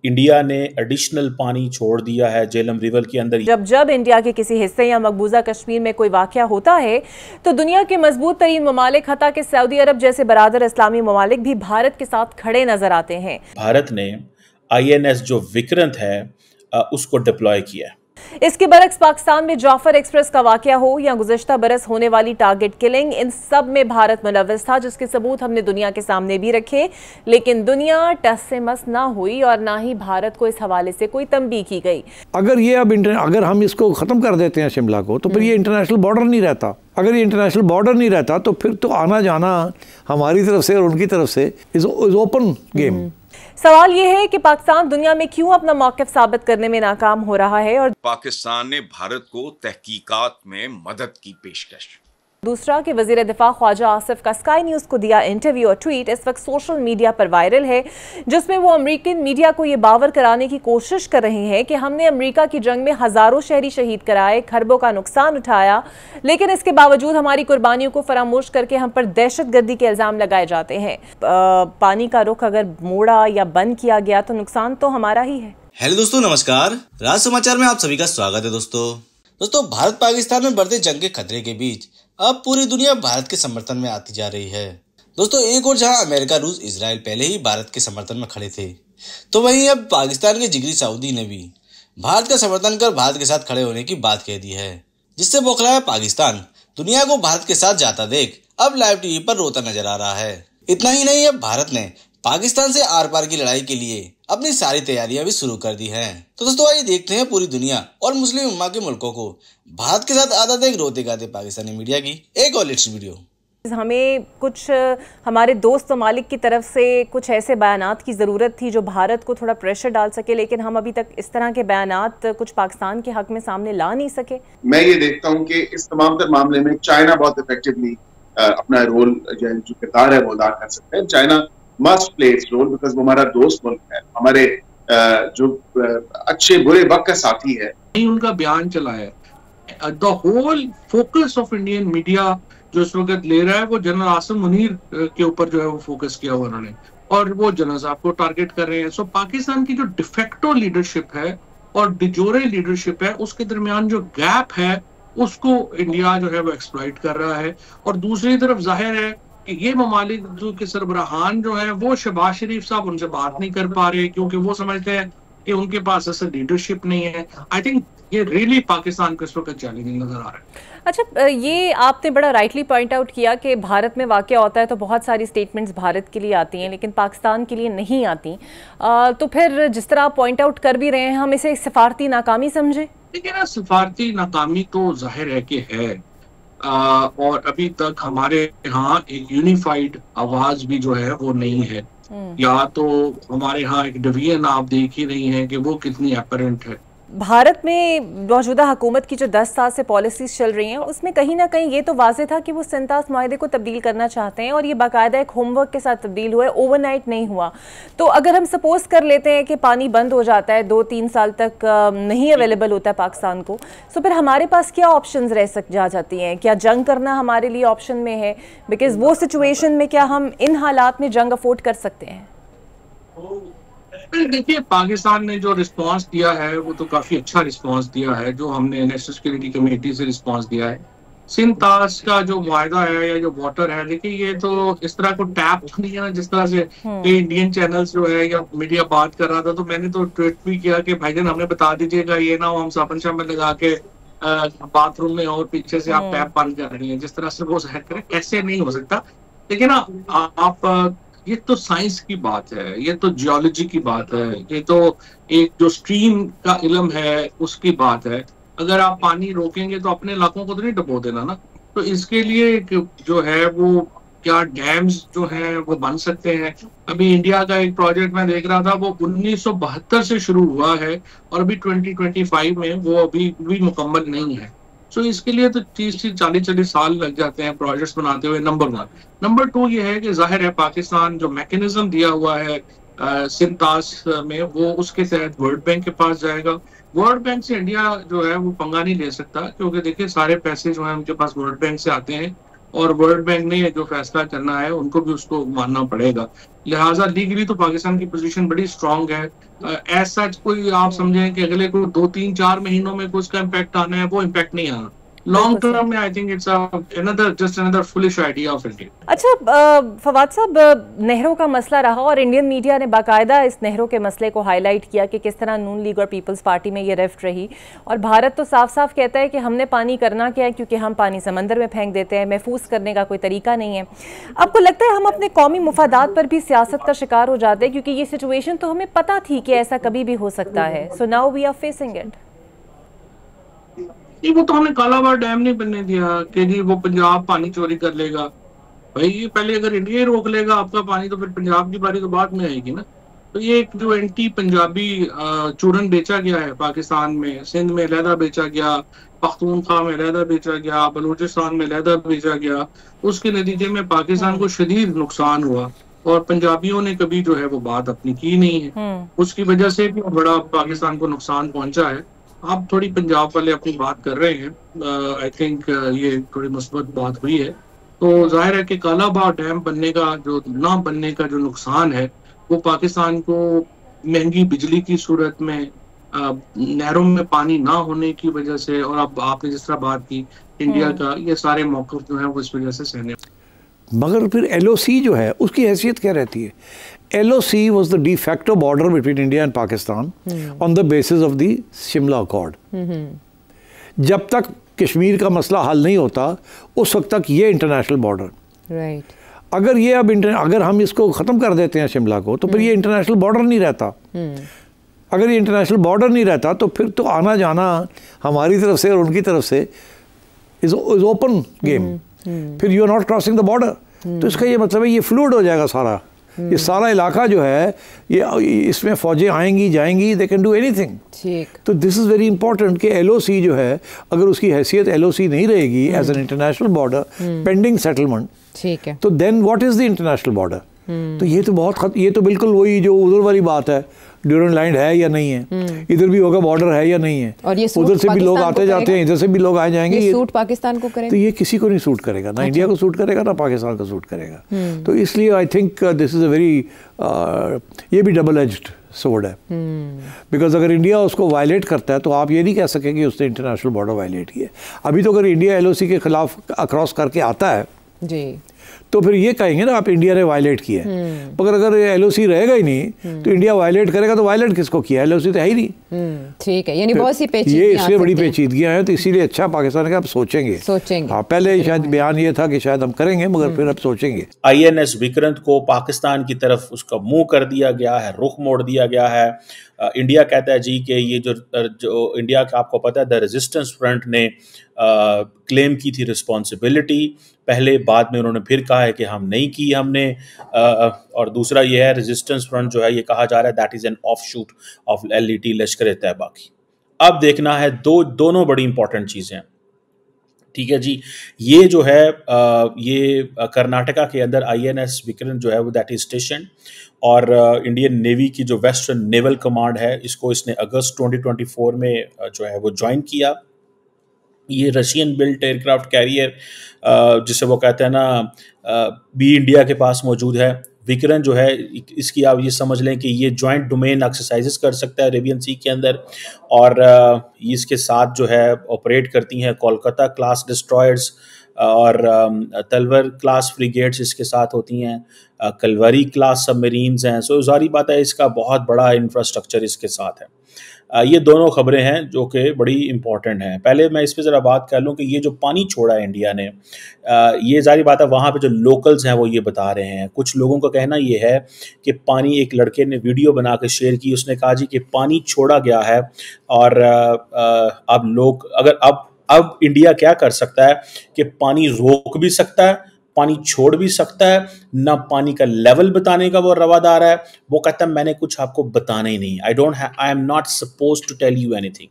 India ने additional पानी छोड़ दिया है झेलम रिवर के अंदर। जब इंडिया के किसी हिस्से या मकबूजा कश्मीर में कोई वाकया होता है तो दुनिया के मजबूत तरीन ममालिक हत्ता के सऊदी अरब जैसे बरादर इस्लामी ममालिक भी भारत के साथ खड़े नजर आते हैं। भारत ने INS जो विक्रांत है उसको डिप्लॉय किया है। इसके बरक्स पाकिस्तान में जाफर एक्सप्रेस का वाकया हो या गुज़श्ता बरस होने वाली टारगेट किलिंग, इन सब में भारत मुलव्वस था, जिसके सबूत हमने दुनिया के सामने भी रखे, लेकिन दुनिया टस से मस ना हुई और ना ही भारत को इस हवाले से कोई तंबीह की गई। अगर हम इसको खत्म कर देते हैं शिमला को, तो फिर ये इंटरनेशनल बॉर्डर नहीं रहता। अगर ये इंटरनेशनल बॉर्डर नहीं रहता तो फिर तो आना जाना हमारी तरफ से और उनकी तरफ से इज ओपन गेम। सवाल यह है कि पाकिस्तान दुनिया में क्यों अपना मौक़िफ़ साबित करने में नाकाम हो रहा है और पाकिस्तान ने भारत को तहकीकात में मदद की पेशकश। दूसरा कि वज़ीर दिफा ख्वाजा आसिफ का स्काई न्यूज़ को दिया इंटरव्यू और ट्वीट इस वक्त सोशल मीडिया पर वायरल है, जिसमें वो अमेरिकन मीडिया को ये बावर कराने की कोशिश कर रहे हैं कि हमने अमेरिका की जंग में हज़ारों शहरी शहीद कराए, खरबों का नुकसान उठाया, लेकिन इसके बावजूद हमारी कुर्बानियों को फरामोश करके हम पर दहशतगर्दी के इल्ज़ाम लगाए जाते हैं। पानी का रुख अगर मोड़ा या बंद किया गया तो नुकसान तो हमारा ही है। हेलो दोस्तों, नमस्कार। राज समाचार में आप सभी का स्वागत है। दोस्तों भारत पाकिस्तान में बढ़ते जंग के खतरे के बीच अब पूरी दुनिया भारत के समर्थन में आती जा रही है। दोस्तों एक और जहां अमेरिका, रूस, इजराइल पहले ही भारत के समर्थन में खड़े थे, तो वहीं अब पाकिस्तान के जिगरी सऊदी ने भी भारत का समर्थन कर भारत के साथ खड़े होने की बात कह दी है, जिससे बौखलाया पाकिस्तान दुनिया को भारत के साथ जाता देख अब लाइव टीवी पर रोता नजर आ रहा है। इतना ही नहीं, अब भारत ने पाकिस्तान से आर पार की लड़ाई के लिए अपनी सारी तैयारियां भी शुरू कर दी हैं। तो दोस्तों आइए देखते हैं पूरी दुनिया और मुस्लिम उम्मा के मुल्कों को भारत के साथ आधा देख रोते गाते पाकिस्तानी मीडिया की एक और लेटेस्ट वीडियो। हमें कुछ हमारे दोस्त ममालिक की तरफ से कुछ ऐसे बयानात की ज़रूरत थी जो भारत को थोड़ा प्रेशर डाल सके, लेकिन हम अभी तक इस तरह के बयानात कुछ पाकिस्तान के हक में सामने ला नहीं सके। मैं ये देखता हूँ कि इस तमाम तर मामले में चाइना बहुत इफेक्टिवली अपना रोल जो किरदार है वो अदा कर सकता है। China must play its role because वो हमारा दोस्त मुल्क है, हमारे जो अच्छे बुरे वक्त का साथी है। उनका बयान चला है, the whole focus of Indian media जो इस वक्त ले रहा है वो जनरल आसिम मुनीर के ऊपर जो है वो फोकस किया हुआ उन्होंने, और वो जनरल साहब को टारगेट कर रहे हैं। सो पाकिस्तान की जो डिफेक्टो लीडरशिप है और डिजोरे लीडरशिप है, उसके दरमियान जो गैप है उसको इंडिया जो है वो एक्सप्लॉइट कर रहा है। और दूसरी तरफ जाहिर है कि ये ममालिक जो के सरबराहान जो है वो शहबाज शरीफ साहब उनसे बात नहीं कर पा रहे, क्योंकि वो समझते हैं कि उनके पास ऐसा लीडरशिप नहीं है। आई थिंक ये रियली पाकिस्तान को इस वक्त चैलेंजिंग नजर आ रहा है। अच्छा, ये आपने बड़ा राइटली पॉइंट आउट किया कि भारत में वाक़या होता है तो बहुत सारी स्टेटमेंट्स भारत के लिए आती हैं लेकिन पाकिस्तान के लिए नहीं आती। तो फिर जिस तरह आप पॉइंट आउट कर भी रहे हैं, हम इसे सिफारती नाकामी समझे? देखिए ना, सिफारती नाकामी तो जाहिर है कि है, और अभी तक हमारे यहाँ एक यूनिफाइड आवाज भी जो है वो नहीं है, या तो हमारे यहाँ एक डिवीजन आप देख ही रही हैं कि वो कितनी अपरेंट है। भारत में मौजूदा हुकूमत की जो 10 साल से पॉलिसीज चल रही हैं उसमें कहीं ना कहीं ये तो वाज़ेह था कि वो सिंतास माहदे को तब्दील करना चाहते हैं, और ये बाकायदा एक होमवर्क के साथ तब्दील हुआ है, ओवरनाइट नहीं हुआ। तो अगर हम सपोज कर लेते हैं कि पानी बंद हो जाता है, 2-3 साल तक नहीं अवेलेबल होता है पाकिस्तान को, तो फिर हमारे पास क्या ऑप्शंस जा जाती हैं? क्या जंग करना हमारे लिए ऑप्शन में है? बिकॉज वो सिचुएशन में क्या हम इन हालात में जंग अफोर्ड कर सकते हैं? देखिए, पाकिस्तान ने जो रिस्पांस दिया है वो तो काफी अच्छा रिस्पांस दिया है, जो हमने नेशनल सिक्योरिटी कमेटी से रिस्पांस दिया है। सिंतास का जो वायदा है या जो वाटर है, देखिए ये तो इस तरह को टैप नहीं है ना, जिस तरह से इंडियन चैनल्स जो है या मीडिया बात कर रहा था, तो मैंने तो ट्वीट भी किया कि भाईजान हमें बता दीजिएगा, ये ना हो हम साबन शामिल लगा के बाथरूम में और पीछे से आप टैप बंद कर रही है, जिस तरह से वो जहर करें, ऐसे नहीं हो सकता। देखिए ना, आप ये तो साइंस की बात है, ये तो जियोलॉजी की बात है, ये तो एक जो स्ट्रीम का इल्म है उसकी बात है। अगर आप पानी रोकेंगे तो अपने इलाकों को तो नहीं डुबो देना ना। तो इसके लिए जो है वो क्या डैम्स जो हैं वो बन सकते हैं। अभी इंडिया का एक प्रोजेक्ट मैं देख रहा था, वो 1972 से शुरू हुआ है और अभी 2025 में वो अभी भी मुकम्मल नहीं है। तो इसके लिए तो 30-40 साल लग जाते हैं प्रोजेक्ट्स बनाते हुए। नंबर 1। नंबर 2 ये है कि जाहिर है पाकिस्तान जो मैकेनिज्म दिया हुआ है सिंतास में, वो उसके तहत वर्ल्ड बैंक के पास जाएगा। वर्ल्ड बैंक से इंडिया जो है वो पंगा नहीं ले सकता, क्योंकि देखिए सारे पैसे जो है उनके पास वर्ल्ड बैंक से आते हैं, और वर्ल्ड बैंक ने जो फैसला करना है उनको भी उसको मानना पड़ेगा। लिहाजा लीगली तो पाकिस्तान की पोजीशन बड़ी स्ट्रांग है। एज सच कोई आप समझें कि अगले कोई 2-3-4 महीनों में कुछ का इम्पैक्ट आना है, वो इम्पैक्ट नहीं आना। लॉन्ग टर्म में I think it's another foolish idea of India. अच्छा फवाद साहब, नहरों का मसला रहा और इंडियन मीडिया ने बाकायदा इस नहरों के मसले को हाईलाइट किया कि किस तरह नून लीग और पीपल्स पार्टी में ये रिफ्ट रही, और भारत तो साफ साफ कहता है कि हमने पानी करना क्या है, क्योंकि हम पानी समंदर में फेंक देते हैं, महफूज करने का कोई तरीका नहीं है। आपको लगता है हम अपने कौमी मुफादात पर भी सियासत का शिकार हो जाते हैं, क्योंकि ये सिचुएशन तो हमें पता थी कि ऐसा कभी भी हो सकता है, so now we are facing it. वो तो हमने कालाबाड़ डैम नहीं बनने दिया कि जी वो पंजाब पानी चोरी कर लेगा। भाई ये पहले अगर इंडिया ही रोक लेगा आपका पानी, तो फिर पंजाब की बारी तो बाद में आएगी ना। तो ये एक जो एंटी पंजाबी चूरन बेचा गया है पाकिस्तान में, सिंध में अलहदा बेचा गया, पख्तूनख्वा में अलहदा बेचा गया, बलूचिस्तान में अलहदा बेचा गया, उसके नतीजे में पाकिस्तान को शदीद नुकसान हुआ और पंजाबियों ने कभी जो है वो बात अपनी की नहीं है। उसकी वजह से भी बड़ा पाकिस्तान को नुकसान पहुंचा है। आप थोड़ी पंजाब वाले अपनी बात कर रहे हैं, आई थिंक ये थोड़ी मुस्बत बात हुई है। तो जाहिर है कि कालाबाड़ डैम बनने का जो ना बनने का जो नुकसान है वो पाकिस्तान को महंगी बिजली की सूरत में, नहरों में पानी ना होने की वजह से, और अब आपने जिस तरह बात की इंडिया का, ये सारे मौक़िफ़ जो है वो इस वजह से सहने। मगर फिर LOC जो है उसकी हैसियत क्या रहती है? LOC was the de facto border between India and Pakistan on the basis of the Shimla Accord. जब तक कश्मीर का मसला हल नहीं होता उस वक्त तक ये इंटरनेशनल बॉर्डर, राइट। अगर ये अगर हम इसको ख़त्म कर देते हैं शिमला को, तो फिर ये इंटरनेशनल बॉर्डर नहीं रहता। अगर ये इंटरनेशनल बॉर्डर नहीं रहता तो फिर तो आना जाना हमारी तरफ से और उनकी तरफ से इज ओपन गेम। फिर you are not crossing the border, तो इसका ये मतलब है ये फ्लूइड हो जाएगा सारा। ये सारा इलाका जो है ये इसमें फौजें आएंगी जाएंगी, दे कैन डू एनीथिंग। ठीक, तो दिस इज़ वेरी इंपॉर्टेंट कि LOC जो है अगर उसकी हैसियत LOC नहीं रहेगी as an international border pending settlement, ठीक है, तो then what is the international border? तो ये तो ये तो बिल्कुल वही जो उधर वाली बात है, ड्यूरेंट लाइन है या नहीं है, इधर भी होगा बॉर्डर है या नहीं है, और ये उधर से भी लोग आते जाते हैं, इधर से भी लोग आए जाएंगे, ये सूट पाकिस्तान को करेगा? तो ये किसी को नहीं सूट करेगा, ना इंडिया को सूट करेगा ना पाकिस्तान को सूट करेगा। तो इसलिए I think this is a very, ये भी डबल एज्ड सोर्ड है, बिकॉज अगर इंडिया उसको वायलेट करता है तो आप ये नहीं कह सकेंगे कि उसने इंटरनेशनल बॉर्डर वायलेट किया। अभी तो अगर इंडिया LOC के खिलाफ अक्रॉस करके आता है जी, तो फिर ये कहेंगे ना आप इंडिया ने वायलेट किया है। मगर अगर LOC रहेगा ही नहीं तो इंडिया वायलेट करेगा, तो वायलेट किसको किया? LOC तो है ही नहीं। ठीक है, यानी बहुत सी पेचीदगियां, ये इसलिए बड़ी पेचीदगियां हैं, तो इसीलिए अच्छा पाकिस्तान का आप सोचेंगे। हाँ, पहले शायद बयान ये था कि शायद हम करेंगे, मगर फिर अब सोचेंगे। INS विक्रांत को पाकिस्तान की तरफ उसका मुंह कर दिया गया है, रुख मोड़ दिया गया है। इंडिया कहता है जी कि ये जो इंडिया का, आपको पता है द रेजिस्टेंस फ्रंट ने क्लेम की थी रिस्पॉन्सिबिलिटी पहले, बाद में उन्होंने फिर कहा है कि हम नहीं की हमने, और दूसरा ये है रेजिस्टेंस फ्रंट जो है ये कहा जा रहा है that is an offshoot of LET लश्कर तैयबा की। अब देखना है दोनों बड़ी इंपॉर्टेंट चीज़ें, ठीक है जी। ये जो है ये कर्नाटका के अंदर INS विक्रांत जो है वो दैट इज स्टेशन, और इंडियन नेवी की जो वेस्टर्न नेवल कमांड है इसको इसने अगस्त 2024 में जो है वो ज्वाइन किया। ये रशियन बिल्ट एयरक्राफ्ट कैरियर जिसे वो कहते हैं ना भी इंडिया के पास मौजूद है। विक्रांत जो है इसकी आप ये समझ लें कि ये जॉइंट डोमेन एक्सरसाइजेस कर सकता है अरेबियन सी के अंदर, और इसके साथ जो है ऑपरेट करती हैं कोलकाता क्लास डिस्ट्रॉयर्स और तलवर क्लास फ्रिगेट्स इसके साथ होती हैं, कलवरी क्लास सबमरीन्स हैं। सो जारी बात है इसका बहुत बड़ा इंफ्रास्ट्रक्चर इसके साथ है। ये दोनों खबरें हैं जो कि बड़ी इंपॉर्टेंट हैं। पहले मैं इस पे ज़रा बात कर लूँ कि ये जो पानी छोड़ा है इंडिया ने, ये जारी बात है वहाँ पे जो लोकल्स हैं वो ये बता रहे हैं। कुछ लोगों का कहना ये है कि पानी, एक लड़के ने वीडियो बना के शेयर की, उसने कहा जी कि पानी छोड़ा गया है, और अब लोग अगर अब इंडिया क्या कर सकता है कि पानी रोक भी सकता है, पानी छोड़ भी सकता है, ना पानी का लेवल बताने का वो रवादार है। वो कहता है मैंने कुछ आपको बताना ही नहीं, I am not suppose to tell you anything,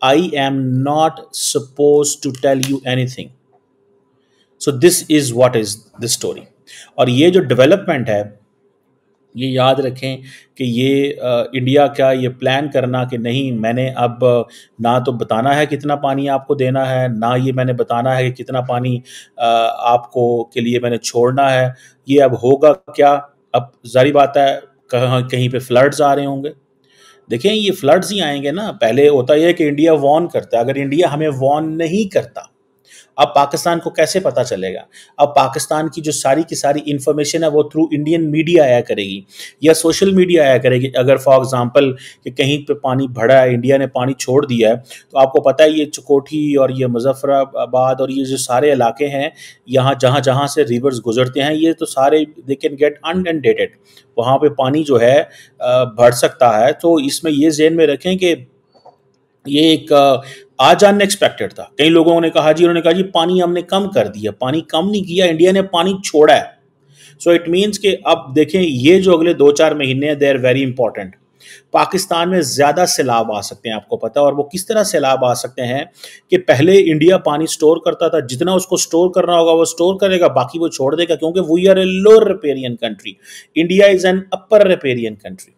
I am not suppose to tell you anything. So this is what is the story. और ये जो डेवलपमेंट है ये याद रखें कि ये इंडिया का ये प्लान करना कि नहीं मैंने अब ना तो बताना है कितना पानी आपको देना है, ना ये मैंने बताना है कि कितना पानी आपको के लिए मैंने छोड़ना है, ये अब होगा क्या? अब ज़ाहिर बात है कहीं पे फ्लड्स आ रहे होंगे। देखें ये फ्लड्स ही आएंगे ना, पहले होता यह है कि इंडिया वार्न करता है, अगर इंडिया हमें वार्न नहीं करता अब पाकिस्तान को कैसे पता चलेगा? अब पाकिस्तान की जो सारी की सारी इंफॉर्मेशन है वो थ्रू इंडियन मीडिया आया करेगी या सोशल मीडिया आया करेगी। अगर फॉर एग्जांपल कि कहीं पे पानी भरा है, इंडिया ने पानी छोड़ दिया है, तो आपको पता है ये चकोठी और ये मुजफ्फराबाद और ये जो सारे इलाके हैं यहाँ जहाँ जहाँ से रिवर्स गुजरते हैं, ये तो सारे दे कैन गेट अनइंडेटेड, वहाँ पे पानी जो है बढ़ सकता है। तो इसमें ये ज़हन में रखें कि ये एक आज अनएक्सपेक्टेड था। कई लोगों ने कहा जी, उन्होंने कहा जी पानी हमने कम कर दिया, पानी कम नहीं किया, इंडिया ने पानी छोड़ा है। सो इट मीन्स कि अब देखें ये जो अगले 2-4 महीने हैं they are very important. Pakistan में ज़्यादा सैलाब आ सकते हैं, आपको पता है, और वो किस तरह सैलाब आ सकते हैं कि पहले इंडिया पानी स्टोर करता था, जितना उसको स्टोर करना होगा वो स्टोर करेगा, बाकी वो छोड़ देगा, क्योंकि we are a lower riparian country, India is an upper riparian country.